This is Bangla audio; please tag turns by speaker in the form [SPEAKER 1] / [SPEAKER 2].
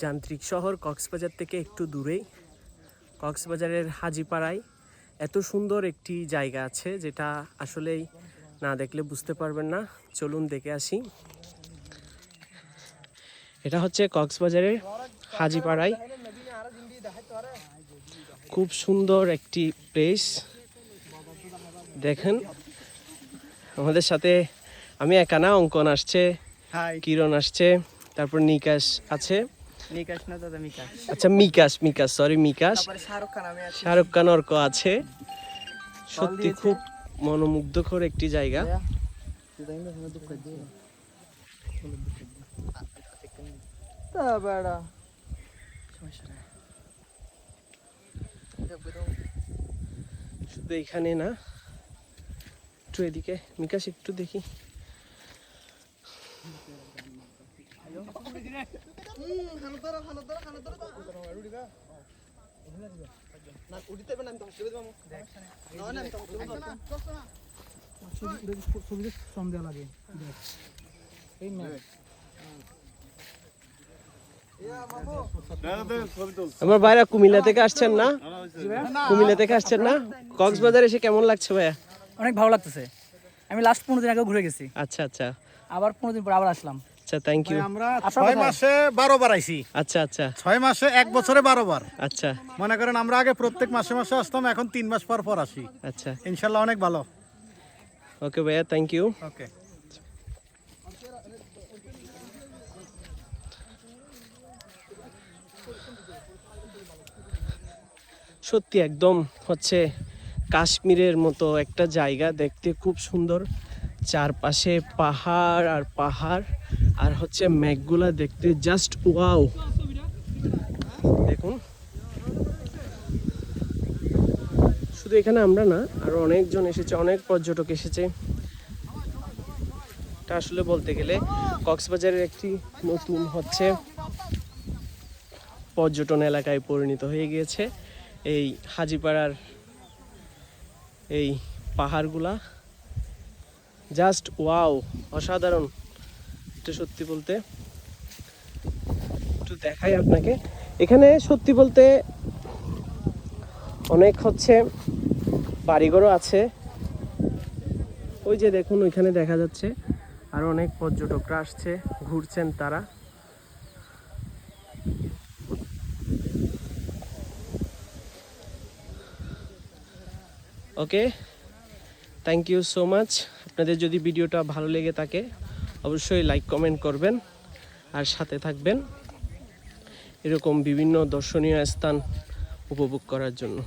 [SPEAKER 1] যান্ত্রিক শহর কক্সবাজার থেকে একটু দূরেই কক্সবাজারের হাজিপাড়ায় এত সুন্দর একটি জায়গা আছে যেটা আসলেই না দেখলে বুঝতে পারবেন না। চলুন দেখে আসি। এটা হচ্ছে কক্সবাজারের হাজিপাড়ায় খুব সুন্দর একটি প্লেস। দেখেন আমাদের সাথে আমি একা না, অঙ্কন আসছে, কিরণ আসছে, তারপর নিকাশ আছে। আচ্ছা মিকাশ সরি মিকাশ, শাহরুখ খান অর্ক আছে। সত্যি খুব মনোমুগ্ধকর একটি জায়গা। শুধু এখানে না, একটু এদিকে মিকাশ একটু দেখি। আমার ভাইরা কুমিল্লা থেকে আসছেন না? কুমিল্লা থেকে আসছেন না? কক্সবাজার এসে কেমন লাগছে ভাইয়া?
[SPEAKER 2] অনেক ভালো লাগতেছে। আমি লাস্ট 15 দিন আগে ঘুরে গেছি।
[SPEAKER 1] আচ্ছা আচ্ছা,
[SPEAKER 2] আবার 15 দিন পর আবার আসলাম।
[SPEAKER 1] আচ্ছা থ্যাংক ইউ।
[SPEAKER 3] আমরা 6 মাসে 12 বার আইছি।
[SPEAKER 1] আচ্ছা আচ্ছা,
[SPEAKER 3] 6 মাসে 1 বছরে 12 বার।
[SPEAKER 1] আচ্ছা
[SPEAKER 3] মনে করেন আমরা আগে প্রত্যেক মাসে মাসে আসতাম, এখন 3 মাস পর পর আসি।
[SPEAKER 1] আচ্ছা
[SPEAKER 3] ইনশাআল্লাহ অনেক ভালো।
[SPEAKER 1] ওকে ভাইয়া, থ্যাংক ইউ।
[SPEAKER 3] ওকে।
[SPEAKER 1] সত্যি একদম হচ্ছে কাশ্মীরের মতো একটা জায়গা, দেখতে খুব সুন্দর। চারপাশে পাহাড় আর পাহাড়, আর হচ্ছে মেঘগুলা দেখতে জাস্ট ওয়াও। দেখুন শুধু এখানে আমরা না, আরো অনেকজন এসেছে, অনেক পর্যটক এসেছে। এটা আসলে বলতে গেলে কক্সবাজারের একটি নতুন হচ্ছে পর্যটন এলাকায় পরিণত হয়ে গিয়েছে এই হাজিপাড়ার এই পাহাড়গুলা। জাস্ট ওয়াও, অসাধারণ। এটা সত্যি বলতে, একটু দেখাই আপনাকে। এখানে সত্যি বলতে অনেক হচ্ছে বাড়িঘরও আছে। ওই যে দেখুন ওইখানে দেখা যাচ্ছে আর অনেক পর্যটকরা আসছে, ঘুরছেন তারা। ওকে, থ্যাংক ইউ সো মাচ। আপনাদের যদি ভিডিওটা ভালো লেগে থাকে অবশ্যই লাইক কমেন্ট করবেন আর সাথে থাকবেন এরকম বিভিন্ন দর্শনীয় স্থান উপভোগ করার জন্য।